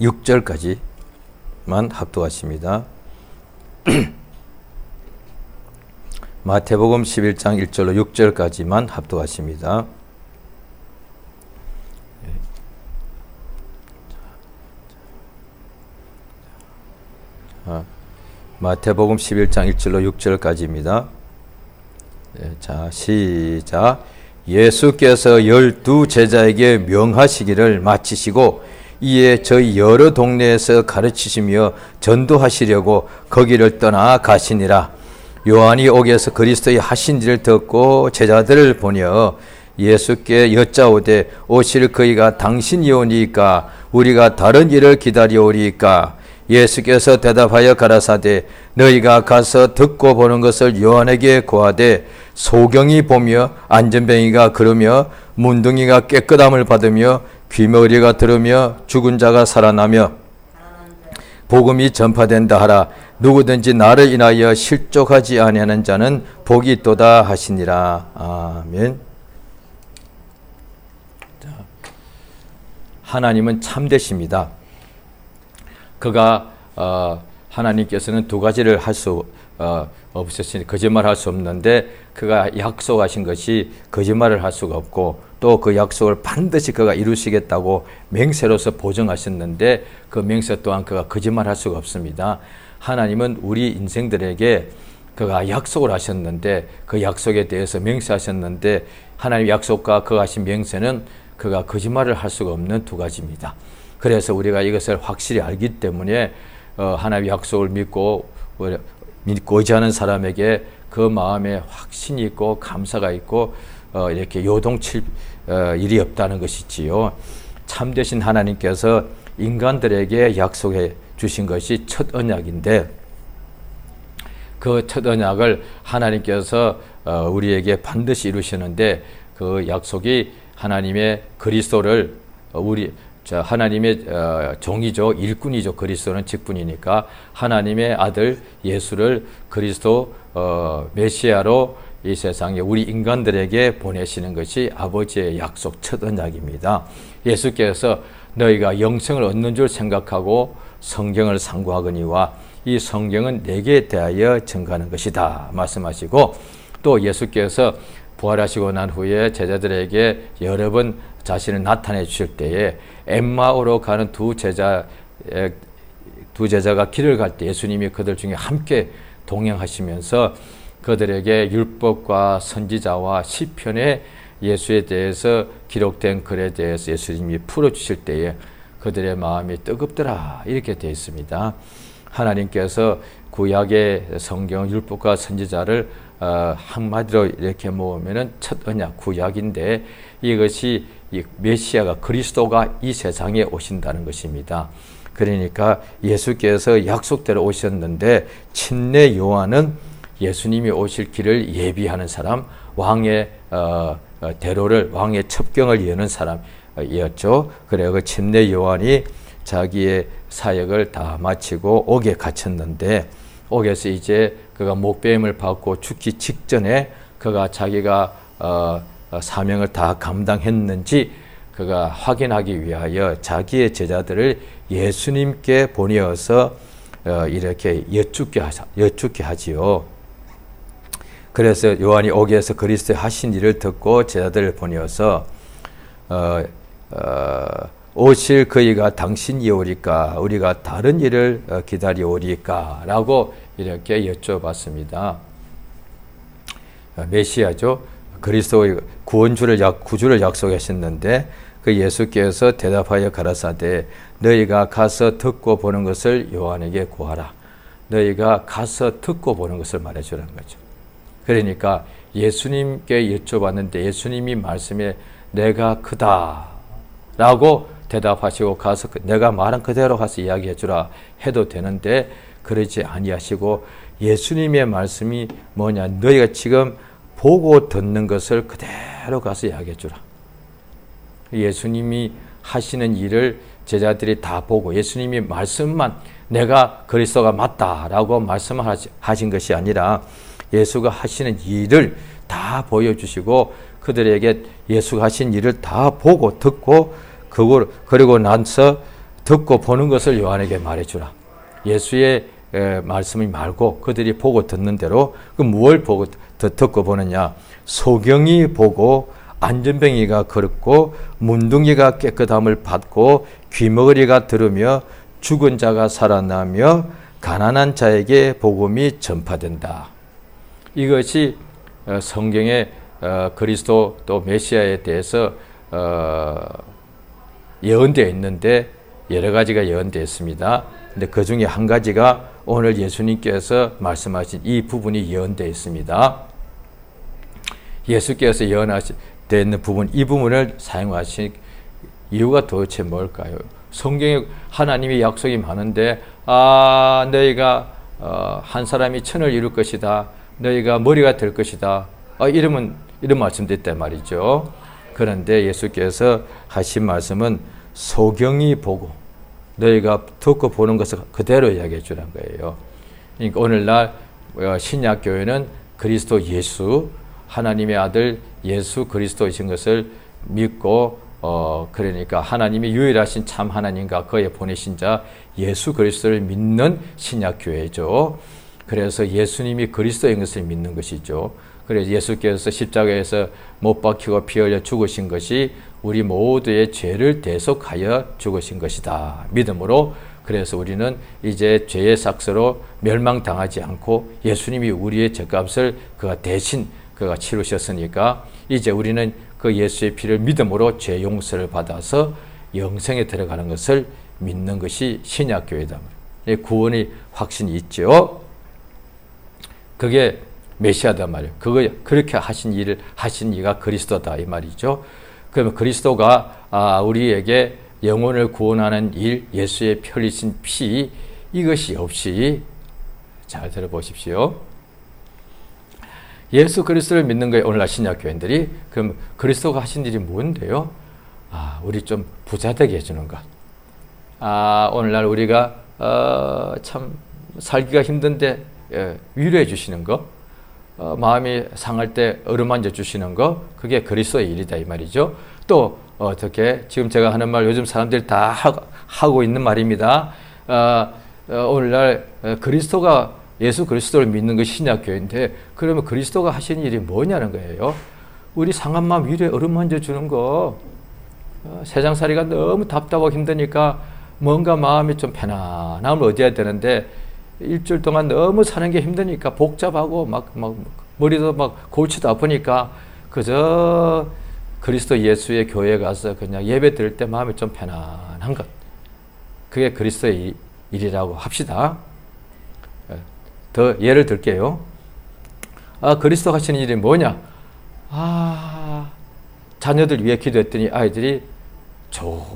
6절까지만 합독하십니다. 마태복음 11장 1절로 6절까지만 합독하십니다. 마태복음 11장 1절로 6절까지입니다. 자, 시작. 예수께서 12 제자에게 명하시기를 마치시고 이에 저희 여러 동네에서 가르치시며 전도하시려고 거기를 떠나 가시니라. 요한이 옥에서 그리스도의 하신 일을 듣고 제자들을 보내어 예수께 여짜오되 오실 그이가 당신이 오니까 우리가 다른 일을 기다려오리까. 예수께서 대답하여 가라사대 너희가 가서 듣고 보는 것을 요한에게 고하되 소경이 보며 안전뱅이가 걸으며 문둥이가 깨끗함을 받으며 귀머거리가 들으며 죽은 자가 살아나며 복음이 전파된다 하라. 누구든지 나를 인하여 실족하지 아니하는 자는 복이 있도다 하시니라. 아멘. 하나님은 참되십니다. 그가 하나님께서는 두 가지를 할 수 없으시니 거짓말할 수 없는데 그가 약속하신 것이 거짓말을 할 수가 없고 또 그 약속을 반드시 그가 이루시겠다고 맹세로서 보증하셨는데 그 맹세 또한 그가 거짓말할 수가 없습니다. 하나님은 우리 인생들에게 그가 약속을 하셨는데 그 약속에 대해서 맹세하셨는데 하나님 약속과 그가 하신 맹세는 그가 거짓말을 할 수가 없는 두 가지입니다. 그래서 우리가 이것을 확실히 알기 때문에 하나님의 약속을 믿고 의지하는 사람에게 그 마음에 확신이 있고 감사가 있고 이렇게 요동칠 일이 없다는 것이지요. 참되신 하나님께서 인간들에게 약속해 주신 것이 첫 언약인데 그 첫 언약을 하나님께서 우리에게 반드시 이루시는데 그 약속이 하나님의 그리스도를 하나님의 종이죠. 일꾼이죠. 그리스도는 직분이니까 하나님의 아들 예수를 그리스도 메시아로 이 세상에 우리 인간들에게 보내시는 것이 아버지의 약속 첫 언약입니다. 예수께서 너희가 영생을 얻는 줄 생각하고 성경을 상고하거니와 이 성경은 내게 대하여 증거하는 것이다 말씀하시고 또 예수께서 부활하시고 난 후에 제자들에게 여러 번 자신을 나타내 주실 때에 엠마오로 가는 두 제자가 길을 갈 때 예수님이 그들 중에 함께 동행하시면서 그들에게 율법과 선지자와 시편에 예수에 대해서 기록된 글에 대해서 예수님이 풀어주실 때에 그들의 마음이 뜨겁더라 이렇게 되어 있습니다. 하나님께서 구약의 성경 율법과 선지자를 한마디로 이렇게 모으면 첫 언약 구약인데 이것이 이 메시아가 그리스도가 이 세상에 오신다는 것입니다. 그러니까 예수께서 약속대로 오셨는데 침례 요한은 예수님이 오실 길을 예비하는 사람, 왕의 대로를 왕의 첩경을 여는 사람이었죠. 그래서 그 침례 요한이 자기의 사역을 다 마치고 옥에 갇혔는데 옥에서 이제 그가 목배임을 받고 죽기 직전에 그가 자기가 사명을 다 감당했는지 그가 확인하기 위하여 자기의 제자들을 예수님께 보내어서 이렇게 여쭙게 하지요. 그래서 요한이 옥에서 그리스도의 하신 일을 듣고 제자들을 보내어서 오실 그이가 당신이 오리까 우리가 다른 일을 기다려오리까 라고 이렇게 여쭤봤습니다. 메시아죠. 그리스도의 구주를 약속하셨는데 그 예수께서 대답하여 가라사대 너희가 가서 듣고 보는 것을 요한에게 구하라. 너희가 가서 듣고 보는 것을 말해주라는 거죠. 그러니까 예수님께 여쭤봤는데 예수님이 말씀에 내가 크다 라고 대답하시고 가서 내가 말한 그대로 가서 이야기해 주라 해도 되는데 그러지 아니하시고 예수님의 말씀이 뭐냐 너희가 지금 보고 듣는 것을 그대로 가서 이야기해 주라. 예수님이 하시는 일을 제자들이 다 보고 예수님이 말씀만 내가 그리스도가 맞다라고 말씀하신 것이 아니라 예수가 하시는 일을 다 보여주시고 그들에게 예수가 하신 일을 다 보고 듣고 그리고 나서 듣고 보는 것을 요한에게 말해주라. 예수의 말씀이 말고 그들이 보고 듣는 대로 그 무엇을 보고 듣고 보느냐. 소경이 보고 안전뱅이가 걸었고 문둥이가 깨끗함을 받고 귀머거리가 들으며 죽은 자가 살아나며 가난한 자에게 복음이 전파된다. 이것이 성경의 그리스도 또 메시아에 대해서 예언되어 있는데 여러 가지가 예언되어 있습니다. 근데 그 중에 한 가지가 오늘 예수님께서 말씀하신 이 부분이 예언되어 있습니다. 예수께서 예언하신 되어 있는 부분, 이 부분을 사용하신 이유가 도대체 뭘까요? 성경에 하나님의 약속이 많은데 너희가 한 사람이 천을 이룰 것이다. 너희가 머리가 될 것이다. 이런 말씀됐단 말이죠. 그런데 예수께서 하신 말씀은 소경이 보고 너희가 듣고 보는 것을 그대로 이야기해 주란 거예요. 그러니까 오늘날 신약교회는 그리스도 예수, 하나님의 아들 예수 그리스도이신 것을 믿고 그러니까 하나님이 유일하신 참 하나님과 그의 보내신 자 예수 그리스도를 믿는 신약교회죠. 그래서 예수님이 그리스도인 것을 믿는 것이죠. 그래서 예수께서 십자가에서 못 박히고 피 흘려 죽으신 것이 우리 모두의 죄를 대속하여 죽으신 것이다. 믿음으로. 그래서 우리는 이제 죄의 삭스로 멸망당하지 않고 예수님이 우리의 죄값을 그가 치르셨으니까 이제 우리는 그 예수의 피를 믿음으로 죄 용서를 받아서 영생에 들어가는 것을 믿는 것이 신약교회다. 구원의 확신이 있죠. 그게 메시아다 말이에요. 그렇게 하신 일을 하신 이가 그리스도다 이 말이죠. 그러면 그리스도가 우리에게 영혼을 구원하는 일, 예수의 피 흘리신 피, 이것이 없이 잘 들어보십시오. 예수 그리스도를 믿는 거예요. 오늘날 신약교회인들이. 그럼 그리스도가 하신 일이 뭔데요? 우리 좀 부자 되게 해주는 것. 오늘날 우리가 참 살기가 힘든데 위로해 주시는 거. 마음이 상할 때 어루만져 주시는 거. 그게 그리스도의 일이다 이 말이죠. 또 어떻게 지금 제가 하는 말 요즘 사람들이 다 하고 있는 말입니다. 오늘날 그리스도가 예수 그리스도를 믿는 것이 신약교회인데 그러면 그리스도가 하신 일이 뭐냐는 거예요. 우리 상한 마음 위로에 어루만져 주는 거. 세상살이가 너무 답답하고 힘드니까 뭔가 마음이 좀 편안함을 얻어야 되는데 일주일 동안 너무 사는 게 힘드니까 복잡하고 막 머리도 막 골치도 아프니까 그저 그리스도 예수의 교회에 가서 그냥 예배 드릴 때 마음이 좀 편안한 것. 그게 그리스도의 일이라고 합시다. 더 예를 들게요. 그리스도 하시는 일이 뭐냐? 자녀들 위해 기도했더니 아이들이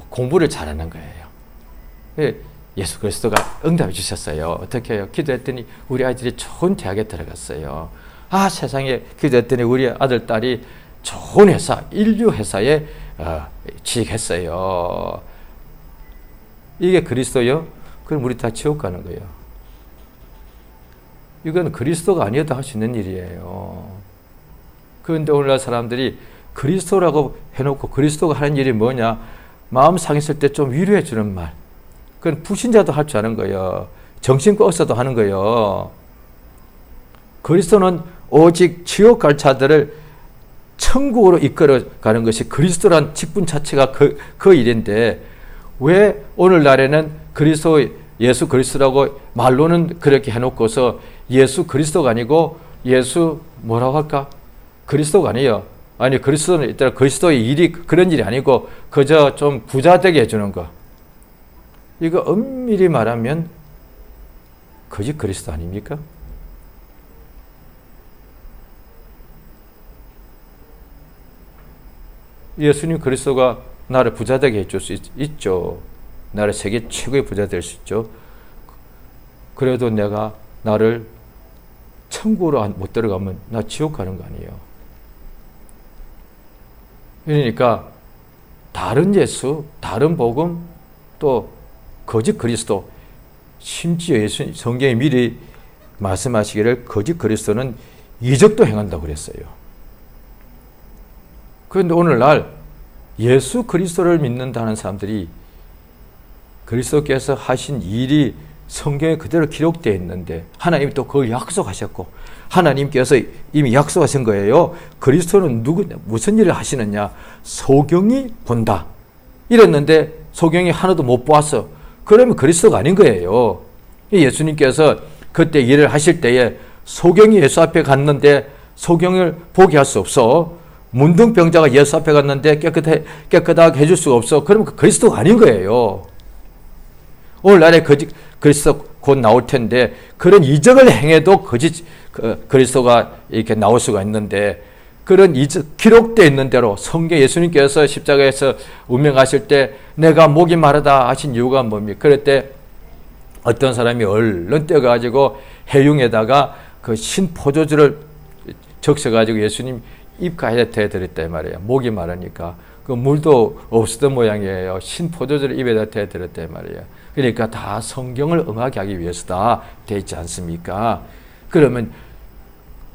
공부를 잘하는 거예요. 예수 그리스도가 응답해 주셨어요. 어떻게 해요? 기도했더니 우리 아이들이 좋은 대학에 들어갔어요. 세상에 기도했더니 우리 아들, 딸이 좋은 회사, 인류 회사에 취직했어요. 이게 그리스도요? 그럼 우리 다 지옥 가는 거예요. 이건 그리스도가 아니어도 할 수 있는 일이에요. 그런데 오늘날 사람들이 그리스도라고 해놓고 그리스도가 하는 일이 뭐냐? 마음 상했을 때 좀 위로해 주는 말. 그건 불신자도 할 줄 아는 거예요. 정신과 의사도 하는 거예요. 그리스도는 오직 지옥 갈 자들을 천국으로 이끌어가는 것이 그리스도란 직분 자체가 그 일인데 왜 오늘날에는 예수 그리스도라고 말로는 그렇게 해놓고서 예수 그리스도가 아니고 예수 뭐라고 할까? 그리스도가 아니에요. 아니 그리스도는 일단 그리스도의 일이 그런 일이 아니고 그저 좀 부자 되게 해주는 거. 이거 엄밀히 말하면 거짓 그리스도 아닙니까? 예수님 그리스도가 나를 부자 되게 해줄 수 있죠. 나를 세계 최고의 부자 될 수 있죠. 그래도 나를 천국으로 못 들어가면 나 지옥 가는 거 아니에요. 그러니까 다른 예수, 다른 복음, 또 거짓 그리스도, 심지어 성경에 미리 말씀하시기를 거짓 그리스도는 이적도 행한다고 그랬어요. 그런데 오늘날 예수 그리스도를 믿는다는 사람들이 그리스도께서 하신 일이 성경에 그대로 기록되어 있는데 하나님이 또 그걸 약속하셨고 하나님께서 이미 약속하신 거예요. 그리스도는 무슨 일을 하시느냐? 소경이 본다. 이랬는데 소경이 하나도 못 보았어. 그러면 그리스도가 아닌 거예요. 예수님께서 그때 일을 하실 때에 소경이 예수 앞에 갔는데 소경을 보게 할 수 없어. 문둥병자가 예수 앞에 갔는데 깨끗하게 해줄 수가 없어. 그러면 그리스도가 아닌 거예요. 오늘날에 그리스도 곧 나올 텐데 그런 이적을 행해도 그리스도가 이렇게 나올 수가 있는데 그런 이적 기록되어 있는 대로 성경 예수님께서 십자가에서 운명하실 때 내가 목이 마르다 하신 이유가 뭡니까? 그럴 때 어떤 사람이 얼른 떼어가지고 해융에다가 그 신포도주를 적셔가지고 예수님 입가에 대드렸단 말이에요. 목이 마르니까. 그 물도 없었던 모양이에요. 신포도주를 입에다 대드렸단 말이에요. 그러니까 다 성경을 응하게 하기 위해서다 되어 있지 않습니까? 그러면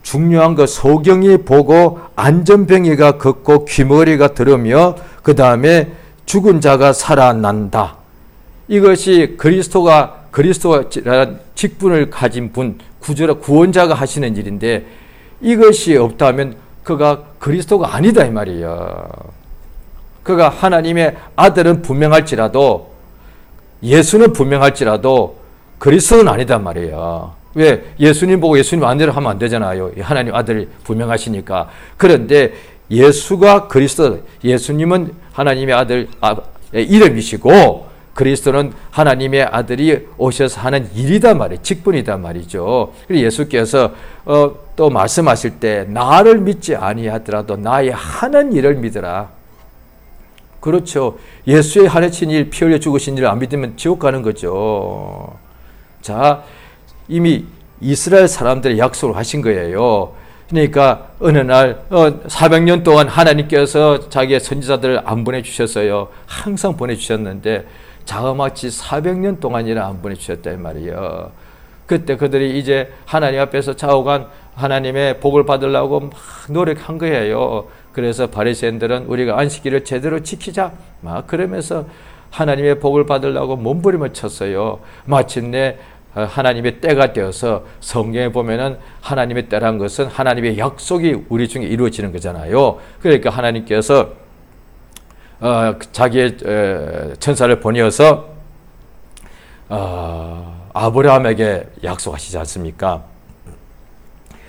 중요한 거 소경이 보고 안전병이가 걷고 귀머리가 들으며 그 다음에 죽은 자가 살아난다. 이것이 그리스도가 직분을 가진 분, 구원자가 하시는 일인데 이것이 없다면 그가 그리스도가 아니다 이 말이에요. 그가 하나님의 아들은 분명할지라도 예수는 분명할지라도 그리스도는 아니다 말이에요. 왜? 예수님 보고 예수님 아들을 하면 안 되잖아요. 하나님 아들이 분명하시니까. 그런데 예수가 그리스도, 예수님은 하나님의 아들 이름이시고 그리스도는 하나님의 아들이 오셔서 하는 일이다 말이에요. 직분이다 말이죠. 그리고 예수께서 또 말씀하실 때 나를 믿지 아니하더라도 나의 하는 일을 믿으라. 그렇죠. 예수의 하신 일, 피 흘려 죽으신 일을 안 믿으면 지옥 가는 거죠. 자, 이미 이스라엘 사람들의 약속을 하신 거예요. 그러니까 어느 날 400년 동안 하나님께서 자기의 선지자들을 안 보내주셨어요. 항상 보내주셨는데 자그마치 400년 동안이나 안 보내주셨단 말이에요. 그때 그들이 이제 하나님 앞에서 좌우간 하나님의 복을 받으려고 막 노력한 거예요. 그래서 바리새인들은 우리가 안식일을 제대로 지키자 막 그러면서 하나님의 복을 받으려고 몸부림을 쳤어요. 마침내 하나님의 때가 되어서 성경에 보면은 하나님의 때란 것은 하나님의 약속이 우리 중에 이루어지는 거잖아요. 그러니까 하나님께서 자기의 천사를 보내어서 아브라함에게 약속하시지 않습니까?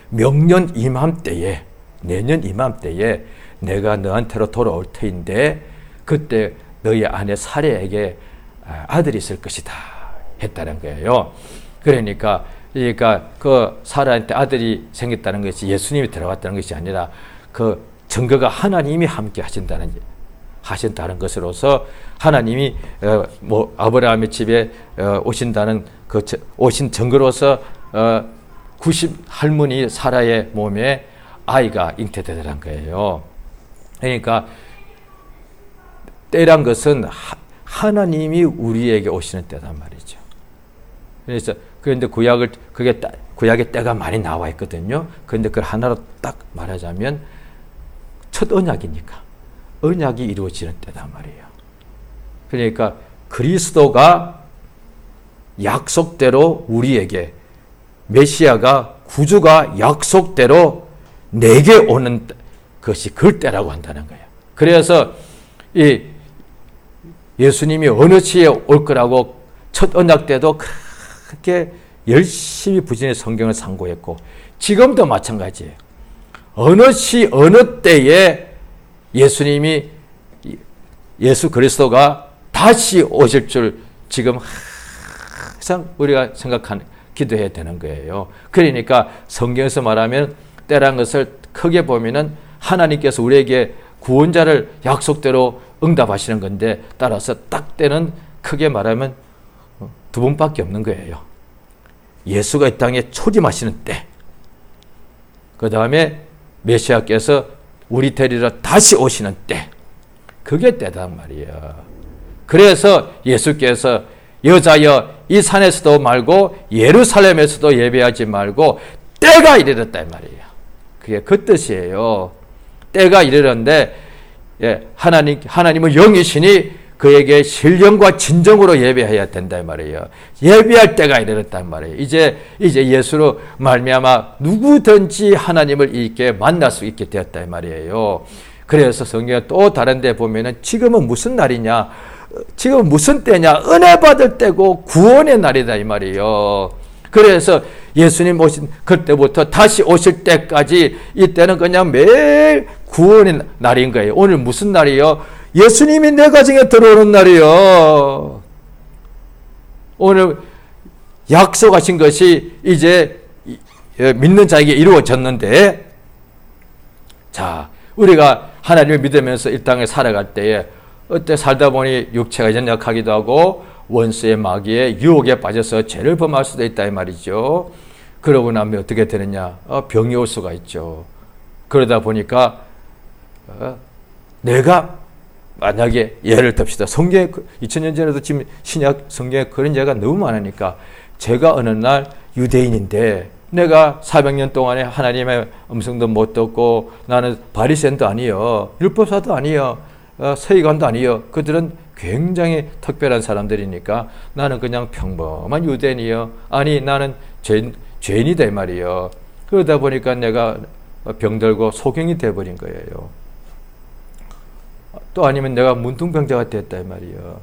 명년 이맘때에, 내년 이맘때에 내가 너한테로 돌아올 터인데 그때 너희 아내 사레에게 아들이 있을 것이다 했다는 거예요. 그러니까 그 사라한테 아들이 생겼다는 것이 예수님이 들어갔다는 것이 아니라 그 증거가 하나님이 함께 하신다는 것으로서 하나님이 아브라함의 집에 오신다는 그 오신 증거로서 90 할머니 사라의 몸에 아이가 잉태되더란 거예요. 그러니까 때란 것은 하나님이 우리에게 오시는 때단 말이죠. 그런데 구약의 때가 많이 나와 있거든요. 그런데 그걸 하나로 딱 말하자면 첫 언약이니까 언약이 이루어지는 때단 말이에요. 그러니까 그리스도가 약속대로 우리에게 메시아가 구주가 약속대로 내게 오는 것이 그 때라고 한다는 거예요. 그래서 이 예수님이 어느 시에 올 거라고 첫 언약 때도 그렇게 열심히 부진의 성경을 상고했고 지금도 마찬가지예요. 어느 시 어느 때에 예수님이 예수 그리스도가 다시 오실 줄 지금 항상 우리가 기도해야 되는 거예요. 그러니까 성경에서 말하면 때란 것을 크게 보면은 하나님께서 우리에게 구원자를 약속대로 응답하시는 건데 따라서 딱 때는 크게 말하면 두 번밖에 없는 거예요. 예수가 이 땅에 초림하시는 때, 그 다음에 메시아께서 우리 데리러 다시 오시는 때, 그게 때단 말이에요. 그래서 예수께서 여자여 이 산에서도 말고 예루살렘에서도 예배하지 말고 때가 이르렀단 말이에요. 그게 그 뜻이에요. 때가 이르렀는데 하나님은 영이시니 그에게 신령과 진정으로 예배해야 된다 이 말이에요. 예배할 때가 이르렀단 말이에요. 이제 예수로 말미암아 누구든지 하나님을 이렇게 만날 수 있게 되었다 이 말이에요. 그래서 성경에 또 다른 데 보면은 지금은 무슨 날이냐? 지금 무슨 때냐? 은혜 받을 때고 구원의 날이다 이 말이에요. 그래서 예수님 오신 그때부터 다시 오실 때까지 이때는 그냥 매일 구원의 날인 거예요. 오늘 무슨 날이요? 예수님이 내 가정에 들어오는 날이요. 오늘 약속하신 것이 이제 믿는 자에게 이루어졌는데, 자, 우리가 하나님을 믿으면서 이 땅에 살아갈 때에 어때 살다 보니 육체가 연약하기도 하고 원수의 마귀의 유혹에 빠져서 죄를 범할 수도 있다 이 말이죠. 그러고 나면 어떻게 되느냐? 병이 올 수가 있죠. 그러다 보니까 내가 만약에 예를 듭시다. 성경에 2000년 전에도 지금 신약 성경에 그런 예가 너무 많으니까 제가 어느 날 유대인인데 내가 400년 동안에 하나님의 음성도 못 듣고 나는 바리새인도 아니요. 율법사도 아니요. 서기관도 아니요. 그들은 굉장히 특별한 사람들이니까 나는 그냥 평범한 유대인이요. 아니 나는 죄인이다 이 말이요. 그러다 보니까 내가 병들고 소경이 돼버린 거예요. 또 아니면 내가 문둥병자가 됐다 이 말이요.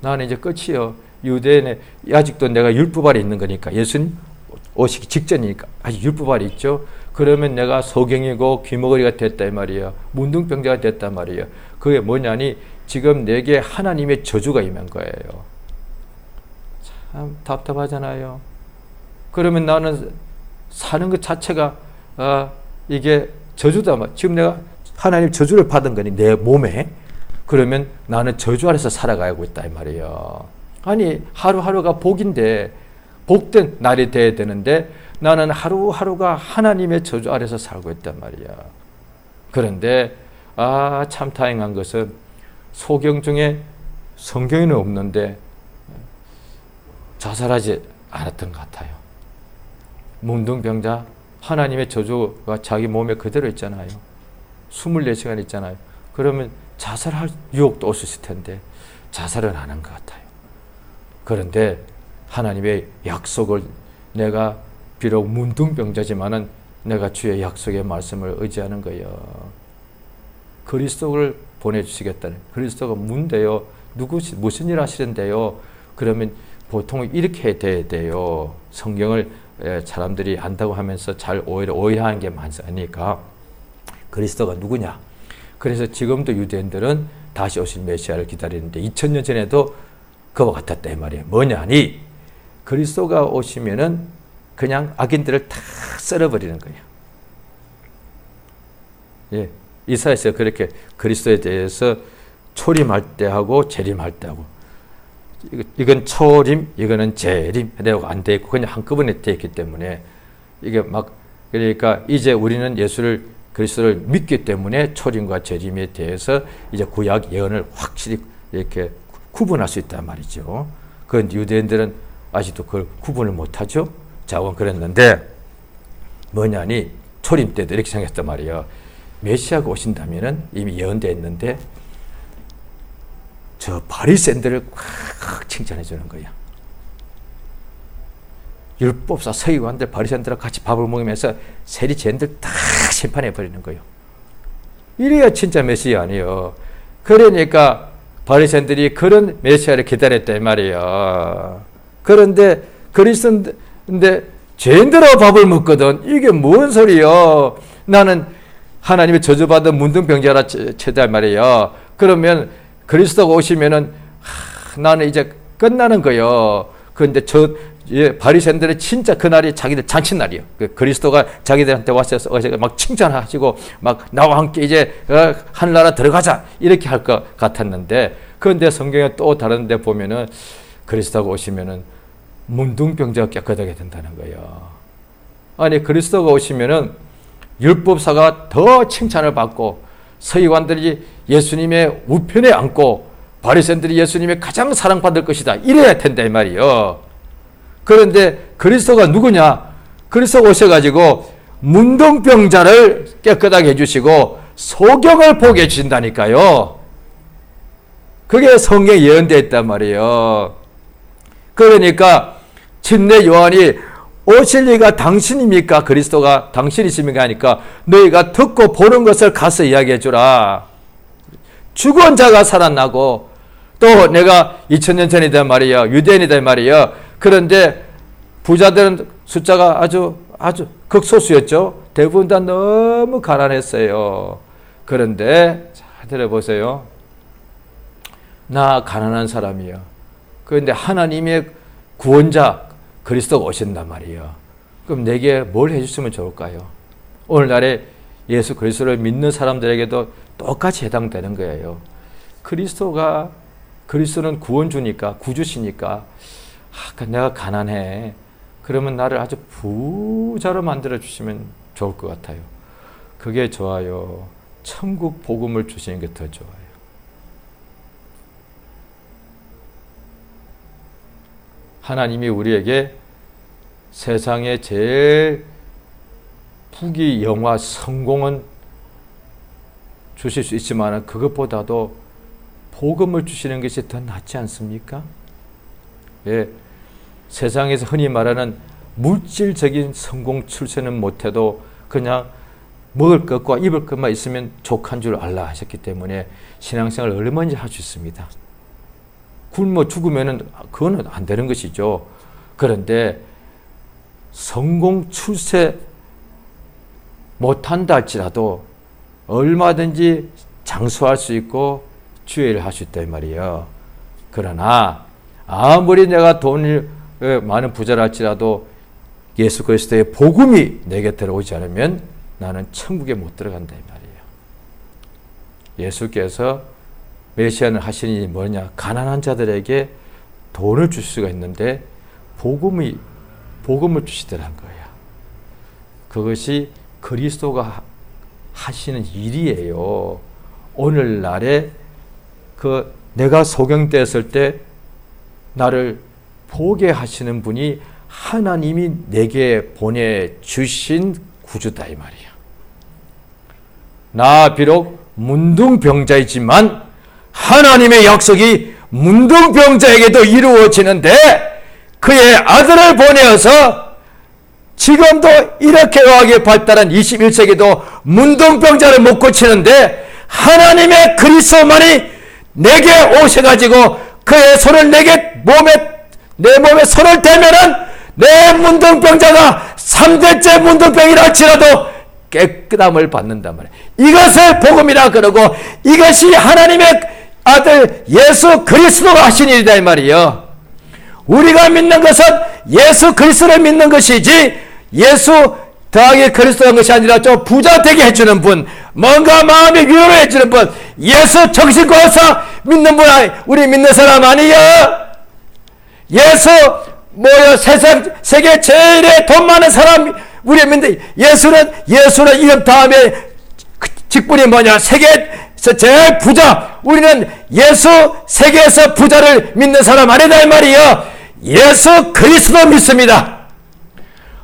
나는 이제 끝이요. 유대인에 아직도 내가 율법 아래 있는 거니까 예수님 오시기 직전이니까 아직 율법 아래 있죠. 그러면 내가 소경이고 귀머거리가 됐다 이 말이요. 문둥병자가 됐다 말이요. 그게 뭐냐니 지금 내게 하나님의 저주가 임한 거예요. 참 답답하잖아요. 그러면 나는 사는 것 자체가 이게 저주다 말. 지금 내가 하나님 저주를 받은 거니 내 몸에. 그러면 나는 저주 아래서 살아가고 있다 이 말이에요. 아니 하루하루가 복인데 복된 날이 돼야 되는데 나는 하루하루가 하나님의 저주 아래서 살고 있단 말이야. 그런데 참 다행한 것은 소경 중에 성경에는 없는데 자살하지 않았던 것 같아요. 문둥병자 하나님의 저주가 자기 몸에 그대로 있잖아요. 24시간 있잖아요. 그러면 자살할 유혹도 올 수 있을 텐데 자살은 안 한 것 같아요. 그런데 하나님의 약속을 내가 비록 문둥병자지만은 내가 주의 약속의 말씀을 의지하는 거예요. 그리스도를 보내주시겠다는. 그리스도가 뭔데요? 무슨 일 하시는데요? 그러면 보통 이렇게 돼야 돼요. 성경을 사람들이 안다고 하면서 잘 오히려 오해하는 게 많으니까. 그리스도가 누구냐? 그래서 지금도 유대인들은 다시 오실 메시아를 기다리는데 2000년 전에도 그와 같았다 이 말이에요. 뭐냐니 그리스도가 오시면은 그냥 악인들을 다 썰어버리는 거예요. 예, 이사야서 그렇게 그리스도에 대해서 초림할 때 하고 재림할 때 하고 이건 초림, 이거는 재림 라고 안 돼 있고 그냥 한꺼번에 돼 있기 때문에 이게 막 그러니까 이제 우리는 그리스도를 믿기 때문에 초림과 재림에 대해서 이제 구약 예언을 확실히 이렇게 구분할 수 있단 말이죠. 그런데 유대인들은 아직도 그걸 구분을 못하죠. 자원 그랬는데 뭐냐니 초림 때도 이렇게 생각했단 말이에요. 메시아가 오신다면은 이미 예언되어 있는데 저 바리새인들을 확 칭찬해 주는 거예요. 율법사 서기관들 바리새인들과 같이 밥을 먹으면서 세리죄인들 다 심판해 버리는 거예요. 이래야 진짜 메시아 아니에요. 그러니까 바리새인들이 그런 메시아를 기다렸다 이 말이에요. 그런데 그리스도인데 죄인들하고 밥을 먹거든. 이게 뭔 소리요? 나는 하나님의 저주받은 문둥병자라 체대할 말이에요. 그러면 그리스도가 오시면은 나는 이제 끝나는 거예요. 그런데 바리새인들은 진짜 그날이 자기들 잔치날이에요. 그리스도가 자기들한테 와서 막 칭찬하시고 막 나와 함께 이제 하늘나라 들어가자 이렇게 할 것 같았는데 그런데 성경에 또 다른 데 보면은 그리스도가 오시면은 문둥병자가 깨끗하게 된다는 거예요. 아니 그리스도가 오시면은 율법사가 더 칭찬을 받고 서기관들이 예수님의 우편에 앉고 바리새인들이 예수님의 가장 사랑받을 것이다. 이래야 된다 이 말이에요. 그런데 그리스도가 누구냐? 그리스도가 오셔가지고 문둥병자를 깨끗하게 해주시고 소경을 보게 해주신다니까요. 그게 성경에 예언되어 있단 말이에요. 그러니까 침례 요한이 오실 이가 당신입니까? 그리스도가 당신이십니까? 하니까 너희가 듣고 보는 것을 가서 이야기해 주라. 죽은 자가 살아나고 또 내가 2000년 전이다 말이에요. 유대인이다 말이에요. 그런데 부자들은 숫자가 아주 극소수였죠. 대부분 다 너무 가난했어요. 그런데 잘 들어보세요. 나 가난한 사람이야. 그런데 하나님의 구원자 그리스도가 오신단 말이에요. 그럼 내게 뭘 해주시면 좋을까요? 오늘날에 예수 그리스도를 믿는 사람들에게도 똑같이 해당되는 거예요. 그리스도는 구원주니까, 구주시니까, 내가 가난해. 그러면 나를 아주 부자로 만들어 주시면 좋을 것 같아요. 그게 좋아요. 천국 복음을 주시는 게 더 좋아요. 하나님이 우리에게 세상의 제일 부귀 영화 성공은 주실 수 있지만 그것보다도 복음을 주시는 것이 더 낫지 않습니까? 예, 세상에서 흔히 말하는 물질적인 성공 출세는 못해도 그냥 먹을 것과 입을 것만 있으면 족한 줄 알라 하셨기 때문에 신앙생활을 얼마든지 할 수 있습니다. 굶어 죽으면은 그거는 안 되는 것이죠. 그런데 성공 출세 못한다 할지라도 얼마든지 장수할 수 있고 주의를 할 수 있단 말이에요. 그러나 아무리 내가 돈이 많은 부자라 할지라도 예수 그리스도의 복음이 내게 들어오지 않으면 나는 천국에 못 들어간다 이 말이에요. 예수께서 메시아는 하시는 일이 뭐냐? 가난한 자들에게 돈을 줄 수가 있는데 복음을 주시더란 거야. 그것이 그리스도가 하시는 일이에요. 오늘날에 내가 소경되었을 때 나를 보게 하시는 분이 하나님이 내게 보내주신 구주다 이 말이야. 나 비록 문둥병자이지만 하나님의 약속이 문둥병자에게도 이루어지는데 그의 아들을 보내어서 지금도 이렇게 의학이 발달한 21세기도 문둥병자를 못 고치는데 하나님의 그리스도만이 내게 오셔가지고 그의 손을 내 몸에 손을 대면은 내 문둥병자가 3대째 문둥병이라 할지라도 깨끗함을 받는단 말이에요. 이것을 복음이라 그러고 이것이 하나님의 아들 예수 그리스도가 하신 일이다 이 말이에요. 우리가 믿는 것은 예수 그리스도를 믿는 것이지 예수 더하기 그리스도한 것이 아니라 좀 부자 되게 해주는 분, 뭔가 마음의 위로를 해주는 분, 예수 정신과 의사 믿는 분, 우리 믿는 사람 아니에요? 예수 세계 제일의 돈 많은 사람 우리 믿는 예수는 이름 다음에 직분이 뭐냐? 세계에서 제일 부자. 우리는 예수 세계에서 부자를 믿는 사람 아니다 이 말이에요. 예수 그리스도 믿습니다.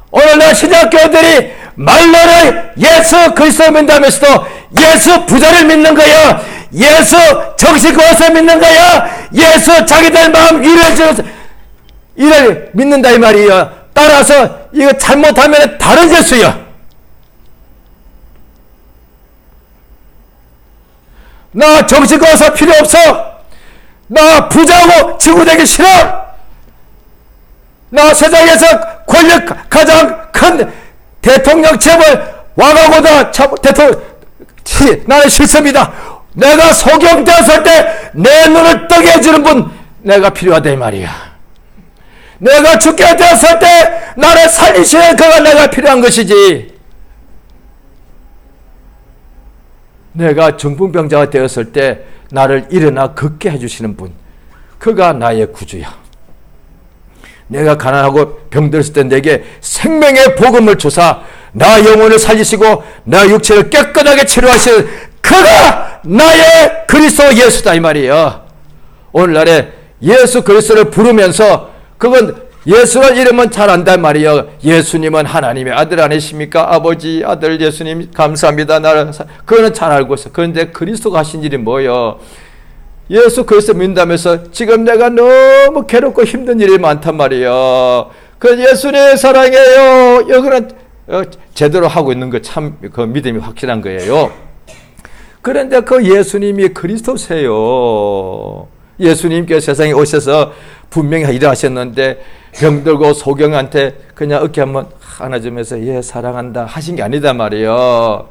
오늘날 신약교회들이 말로는 예수 그리스도 믿는다면서도 예수 부자를 믿는 거예요. 예수 정신과에서 믿는 거예요. 예수 자기들 마음 이를 믿는다 이 말이에요. 따라서 이거 잘못하면 다른 예수요. 나 정신과 의사 필요 없어. 나 부자고 친구 되기 싫어. 나 세상에서 권력 가장 큰 대통령 재벌 와가고다 대통령 나는 싫습니다. 내가 소경되었을 때 내 눈을 뜨게 해주는 분 내가 필요하다 이 말이야. 내가 죽게 되었을 때 나를 살리시는 그가 내가 필요한 것이지. 내가 중풍병자가 되었을 때 나를 일어나 걷게 해주시는 분 그가 나의 구주야. 내가 가난하고 병들었을 때 내게 생명의 복음을 주사 나 영혼을 살리시고 나 육체를 깨끗하게 치료하시는 그가 나의 그리스도 예수다 이 말이에요. 오늘날에 예수 그리스도를 부르면서 그건 예수란 이름은 잘 안단 말이에요. 예수님은 하나님의 아들 아니십니까? 아버지 아들 예수님 감사합니다. 그거는 잘 알고 있어. 그런데 그리스도가 하신 일이 뭐예요? 예수 그리스도 믿는다면서 지금 내가 너무 괴롭고 힘든 일이 많단 말이에요. 그 예수님 사랑해요. 이거는 제대로 하고 있는 거 참 그 믿음이 확실한 거예요. 그런데 그 예수님이 그리스도세요. 예수님께서 세상에 오셔서 분명히 일하셨는데 병들고 소경한테 그냥 어깨 한번 안아주면서 예 사랑한다 하신 게 아니다 말이에요.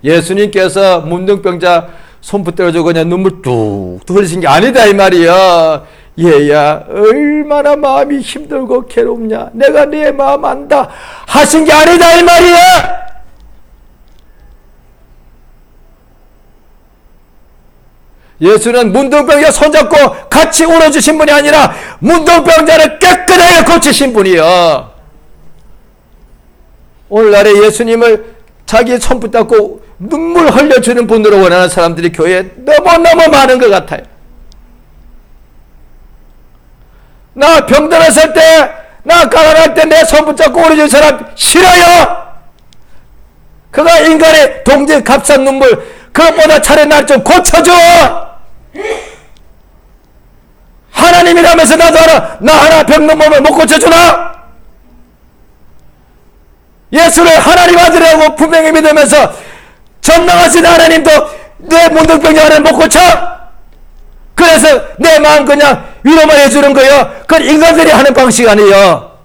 예수님께서 문둥병자 손 붙들어주고 그냥 눈물 뚝뚝 흘리신 게 아니다 이 말이에요. 얘야 얼마나 마음이 힘들고 괴롭냐 내가 네 마음 안다 하신 게 아니다 이 말이에요. 예수는 문둥병자 손잡고 같이 울어주신 분이 아니라 문둥병자를 깨끗하게 고치신 분이요. 오늘날에 예수님을 자기 손 붙잡고 눈물 흘려주는 분으로 원하는 사람들이 교회에 너무너무 많은 것 같아요. 나 병들었을 때, 나 가난할 때 내 손 붙잡고 울어주는 사람 싫어요. 그가 인간의 동지 값싼 눈물 그것보다 차라리 날 좀 고쳐줘. 하나님이라면서 나도 알아. 나 하나 병든 몸을 못 고쳐주나? 예수를 하나님 아들이라고 분명히 믿으면서 전능하신 하나님도 내 문둥병자 하나를 못 고쳐? 그래서 내 마음 그냥 위로만 해주는 거예요. 그건 인간들이 하는 방식 아니에요.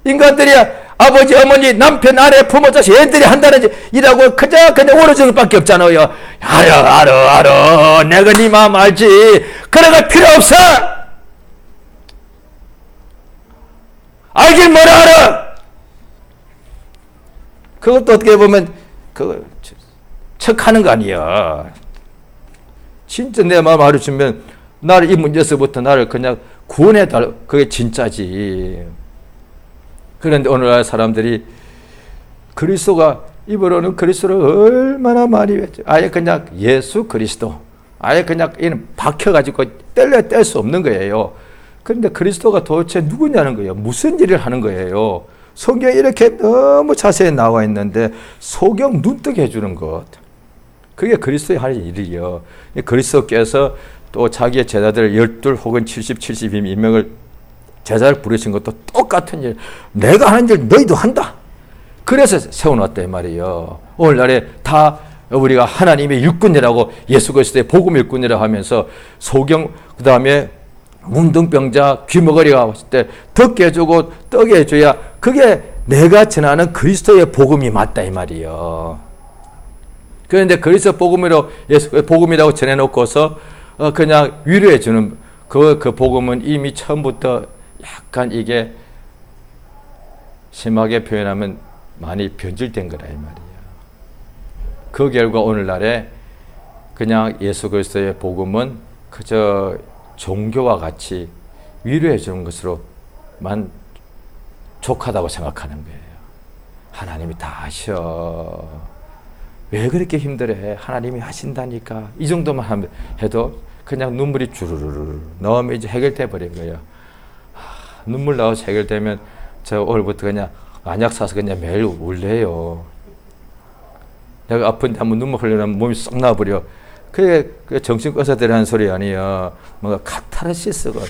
인간들이 아버지, 어머니, 남편, 아내, 부모, 자식, 애들이 한다는 일하고 그냥 오르주는 밖에 없잖아요. 알아. 내가 네 마음 알지. 그래가 필요 없어. 알긴 뭘 알아. 그것도 어떻게 보면 척하는 거 아니야. 진짜 내 마음 알아주면 나를 이 문제에서부터 나를 그냥 구원해달라. 그게 진짜지. 그런데 오늘날 사람들이 그리스도가 입으로는 그리스도를 얼마나 많이 외쳐. 아예 그냥 예수 그리스도. 아예 그냥 이는 박혀가지고 뗄 수 없는 거예요. 그런데 그리스도가 도대체 누구냐는 거예요. 무슨 일을 하는 거예요. 성경에 이렇게 너무 자세히 나와 있는데 소경 눈뜨게 해주는 것. 그게 그리스도의 할 일이에요. 그리스도께서 또 자기의 제자들 12 혹은 70, 72명을 제자를 부르신 것도 똑같은 일. 내가 하는 일 너희도 한다. 그래서 세워놨다 이 말이에요. 오늘날에 다 우리가 하나님의 일꾼이라고 예수 그리스도의 복음 일꾼이라고 하면서 소경 그 다음에 문둥병자 귀머거리가 왔을 때 덮게 해주고 떡게 해줘야 그게 내가 전하는 그리스도의 복음이 맞다 이 말이에요. 그런데 그리스도 복음으로 예수 복음이라고 전해놓고서 그냥 위로해주는 그 복음은 이미 처음부터 약간 이게 심하게 표현하면 많이 변질된 거라 이 말이에요. 그 결과 오늘날에 그냥 예수 그리스도의 복음은 그저 종교와 같이 위로해 주는 것으로만 족하다고 생각하는 거예요. 하나님이 다 하셔. 왜 그렇게 힘들어해? 하나님이 하신다니까. 이 정도만 해도 그냥 눈물이 주르르르 나오면 이제 해결돼 버린 거예요. 눈물 나와서 해결되면 저 오늘부터 그냥 안약 사서 그냥 매일 울래요. 내가 아픈데 한번 눈물 흘리면 몸이 쏙 나와버려. 그게 정신과 의사들이 하는 소리 아니야. 뭔가 카타르시스가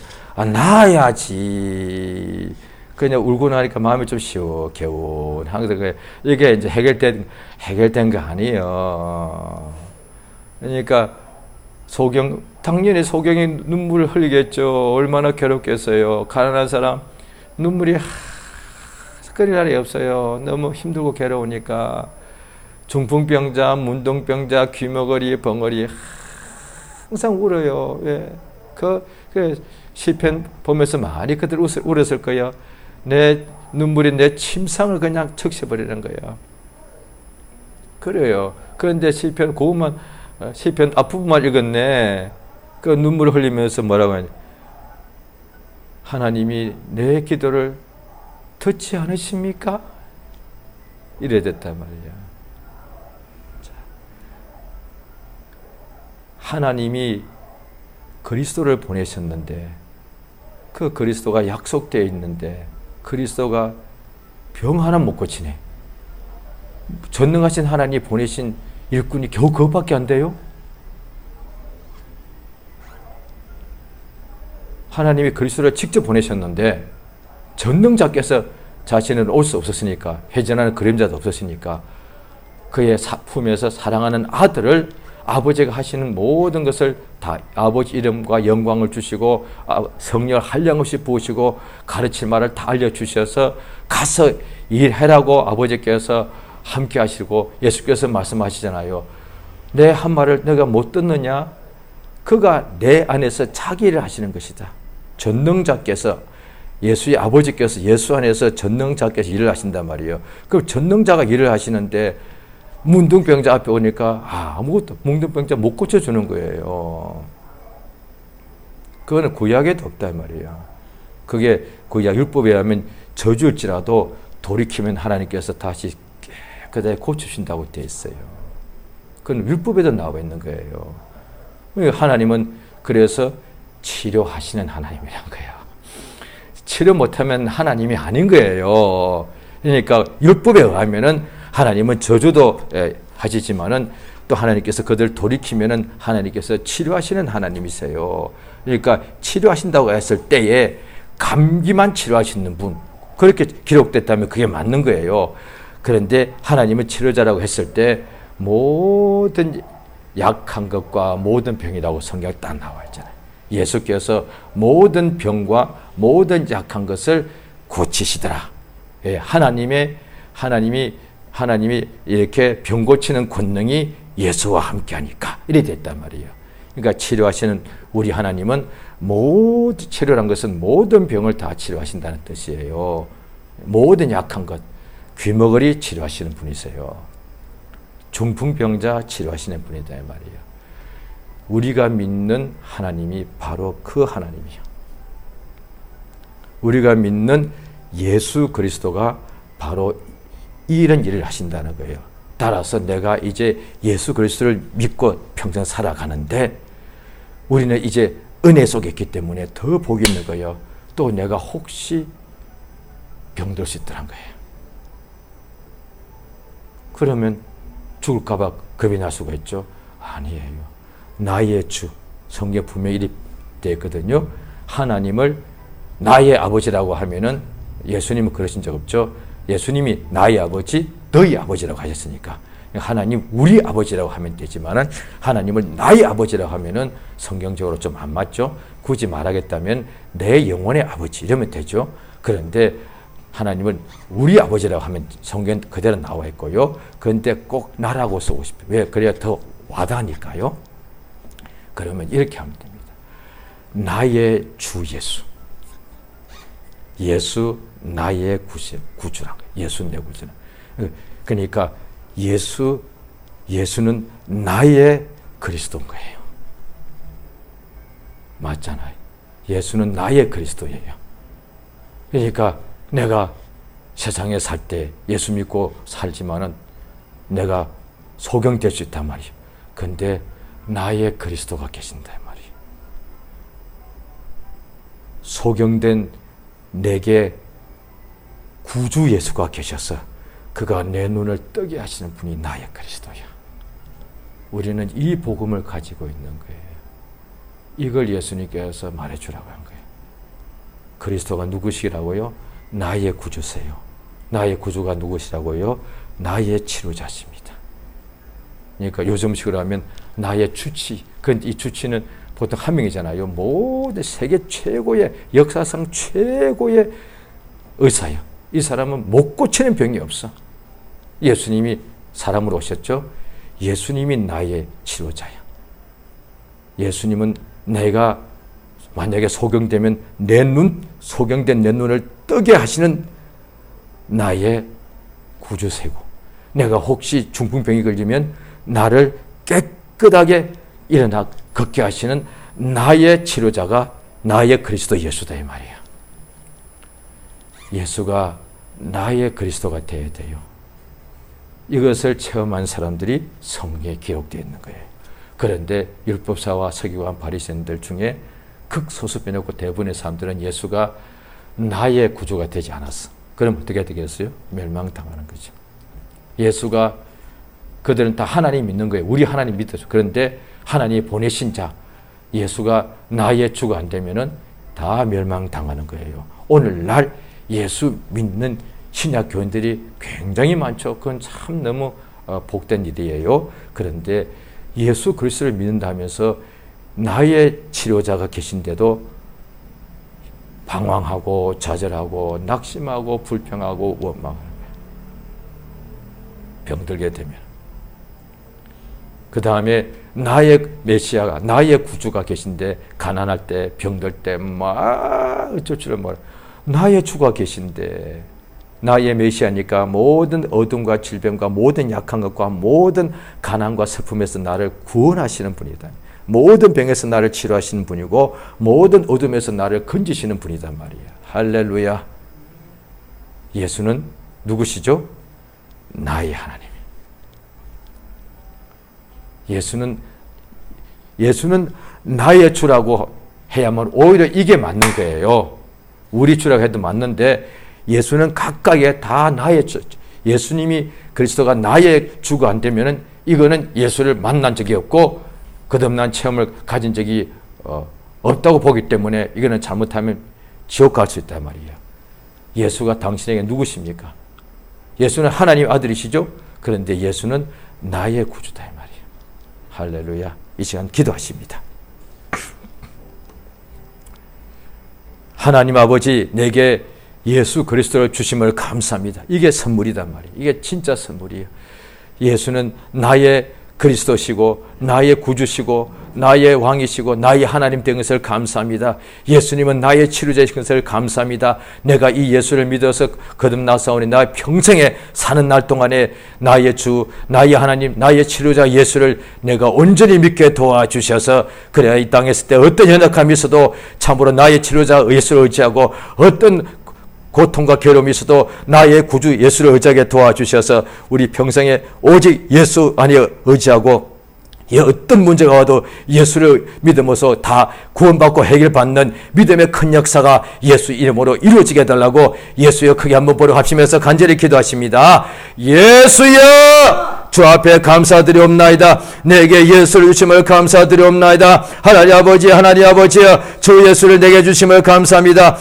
나아야지. 그냥 울고 나니까 마음이 좀 개운한. 이게 이제 해결된 거 아니에요. 그러니까 당연히 소경이 눈물을 흘리겠죠. 얼마나 괴롭겠어요. 가난한 사람 눈물이 끓일 날이 없어요. 너무 힘들고 괴로우니까. 중풍병자, 문둥병자, 귀머거리, 벙어리 항상 울어요. 왜? 그 시편 보면서 많이 그들 울었을 거예요. 내 눈물이 내 침상을 그냥 적셔버리는 거예요. 그래요. 그런데 시편 시편 앞부분만 읽었네. 그 눈물을 흘리면서 뭐라고 하냐. 하나님이 내 기도를 듣지 않으십니까? 이래 됐단 말이야. 하나님이 그리스도를 보내셨는데 그 그리스도가 약속되어 있는데 그리스도가 병 하나 못 고치네. 전능하신 하나님이 보내신 일꾼이 겨우 그것밖에 안 돼요? 하나님이 그리스도를 직접 보내셨는데 전능자께서 자신은 올 수 없었으니까, 회전하는 그림자도 없었으니까 그의 품에서 사랑하는 아들을 아버지가 하시는 모든 것을 다 아버지 이름과 영광을 주시고 성령을 한량없이 부으시고 가르칠 말을 다 알려주셔서 가서 일해라고 아버지께서 함께 하시고 예수께서 말씀하시잖아요. 내 한 말을 내가 못 듣느냐? 그가 내 안에서 자기 일을 하시는 것이다. 전능자께서, 예수의 아버지께서 예수 안에서 전능자께서 일을 하신단 말이에요. 그럼 전능자가 일을 하시는데 문둥병자 앞에 오니까 아무것도 문둥병자 못 고쳐주는 거예요. 그거는 구약에도 없단 말이에요. 그게 구약 율법에 하면 저주일지라도 돌이키면 하나님께서 다시 깨끗하게 고쳐주신다고 되어 있어요. 그건 율법에도 나와 있는 거예요. 하나님은 그래서 치료하시는 하나님이란 거예요. 치료 못하면 하나님이 아닌 거예요. 그러니까 율법에 의하면은 하나님은 저주도 하시지만은 또 하나님께서 그들 돌이키면은 하나님께서 치료하시는 하나님이세요. 그러니까 치료하신다고 했을 때에 감기만 치료하시는 분, 그렇게 기록됐다면 그게 맞는 거예요. 그런데 하나님은 치료자라고 했을 때 모든 약한 것과 모든 병이라고 성경에 딱 나와 있잖아요. 예수께서 모든 병과 모든 약한 것을 고치시더라. 하나님이 이렇게 병 고치는 권능이 예수와 함께 하니까 이렇게 됐단 말이에요. 그러니까 치료하시는 우리 하나님은 모든 치료란 것은 모든 병을 다 치료하신다는 뜻이에요. 모든 약한 것, 귀머거리 치료하시는 분이세요. 중풍병자 치료하시는 분이다 이 말이에요. 우리가 믿는 하나님이 바로 그 하나님이에요. 우리가 믿는 예수 그리스도가 바로 이런 일을 하신다는 거예요. 따라서 내가 이제 예수 그리스도를 믿고 평생 살아가는데 우리는 이제 은혜 속에 있기 때문에 더 복이 있는 거예요. 또 내가 혹시 병들 수 있더란 거예요. 그러면 죽을까 봐 겁이 날 수가 있죠. 아니에요. 나의 주, 성경 분명히 이렇게 되어 있거든요. 하나님을 나의 아버지라고 하면은 예수님은 그러신 적 없죠. 예수님이 나의 아버지, 너희 아버지라고 하셨으니까 하나님 우리 아버지라고 하면 되지만은 하나님을 나의 아버지라고 하면은 성경적으로 좀 안 맞죠. 굳이 말하겠다면 내 영혼의 아버지 이러면 되죠. 그런데 하나님은 우리 아버지라고 하면 성경 그대로 나와 있고요. 그런데 꼭 나라고 쓰고 싶어요. 왜? 그래야 더 와닿으니까요. 그러면 이렇게 하면 됩니다. 나의 주 예수. 예수 나의 구주라. 예수 내 구주라. 그러니까 예수는 나의 그리스도인 거예요. 맞잖아요. 예수는 나의 그리스도예요. 그러니까 내가 세상에 살 때 예수 믿고 살지만은 내가 소경될 수 있단 말이에요. 근데 나의 그리스도가 계신다 말이에요. 소경된 내게 구주 예수가 계셔서 그가 내 눈을 뜨게 하시는 분이 나의 그리스도야. 우리는 이 복음을 가지고 있는 거예요. 이걸 예수님께서 말해주라고 한 거예요. 그리스도가 누구시라고요? 나의 구주세요. 나의 구주가 누구시라고요? 나의 치료자십니다. 그러니까 요즘식으로 하면 나의 주치. 이 주치는 보통 한 명이잖아요. 모든 세계 최고의 역사상 최고의 의사예요. 이 사람은 못 고치는 병이 없어. 예수님이 사람으로 오셨죠. 예수님이 나의 치료자야. 예수님은 내가 만약에 소경되면 소경된 내 눈을 뜨게 하시는 나의 구주세고, 내가 혹시 중풍병이 걸리면 나를 깨끗하게 일어나 걷게 하시는 나의 치료자가 나의 그리스도 예수다 이 말이에요. 예수가 나의 그리스도가 되어야 돼요. 이것을 체험한 사람들이 성경에 기록되어 있는 거예요. 그런데 율법사와 서기관 바리새인들 중에 극소수 빼놓고 대부분의 사람들은 예수가 나의 구주가 되지 않았어. 그럼 어떻게 되겠어요? 멸망당하는 거죠. 예수가 그들은 다 하나님 믿는 거예요. 우리 하나님 믿어서. 그런데 하나님이 보내신 자, 예수가 나의 주가 안 되면은 다 멸망당하는 거예요. 오늘날 예수 믿는 신약 교인들이 굉장히 많죠. 그건 참 너무 복된 일이에요. 그런데 예수 그리스도를 믿는다면서 나의 치료자가 계신데도 방황하고 좌절하고 낙심하고 불평하고 원망하는 거예요. 병들게 되면. 그 다음에 나의 메시아가, 나의 구주가 계신데 가난할 때, 병들 때 막 어쩔 줄을 몰라. 나의 주가 계신데, 나의 메시아니까 모든 어둠과 질병과 모든 약한 것과 모든 가난과 슬픔에서 나를 구원하시는 분이다. 모든 병에서 나를 치료하시는 분이고 모든 어둠에서 나를 건지시는 분이단 말이야. 할렐루야. 예수는 누구시죠? 나의 하나님. 예수는 나의 주라고 해야만 오히려 이게 맞는 거예요. 우리 주라고 해도 맞는데 예수는 각각의 다 나의 주. 예수님이 그리스도가 나의 주가 안 되면은 이거는 예수를 만난 적이 없고 거듭난 체험을 가진 적이 없다고 보기 때문에 이거는 잘못하면 지옥 갈 수 있단 말이에요. 예수가 당신에게 누구십니까? 예수는 하나님 아들이시죠? 그런데 예수는 나의 구주다 이 말이에요. 할렐루야. 이 시간 기도하십니다. 하나님 아버지, 내게 예수 그리스도를 주심을 감사합니다. 이게 선물이단 말이에요. 이게 진짜 선물이에요. 예수는 나의 그리스도시고 나의 구주시고 나의 왕이시고 나의 하나님 된 것을 감사합니다. 예수님은 나의 치료자이신 것을 감사합니다. 내가 이 예수를 믿어서 거듭나사오니 나 평생에 사는 날 동안에 나의 주, 나의 하나님, 나의 치료자 예수를 내가 온전히 믿게 도와주셔서 그래야 이 땅에 있을 때 어떤 연약함이 있어도 참으로 나의 치료자 예수를 의지하고 어떤 고통과 괴로움이 있어도 나의 구주 예수를 의지하게 도와주셔서 우리 평생에 오직 예수 안에 의지하고 어떤 문제가 와도 예수를 믿음으로써 다 구원받고 해결받는 믿음의 큰 역사가 예수 이름으로 이루어지게 해달라고 예수여 크게 한번 보러 합심해서 간절히 기도하십니다. 예수여 주 앞에 감사드리옵나이다. 내게 예수를 주심을 감사드리옵나이다. 하나님 아버지 주 예수를 내게 주심을 감사합니다.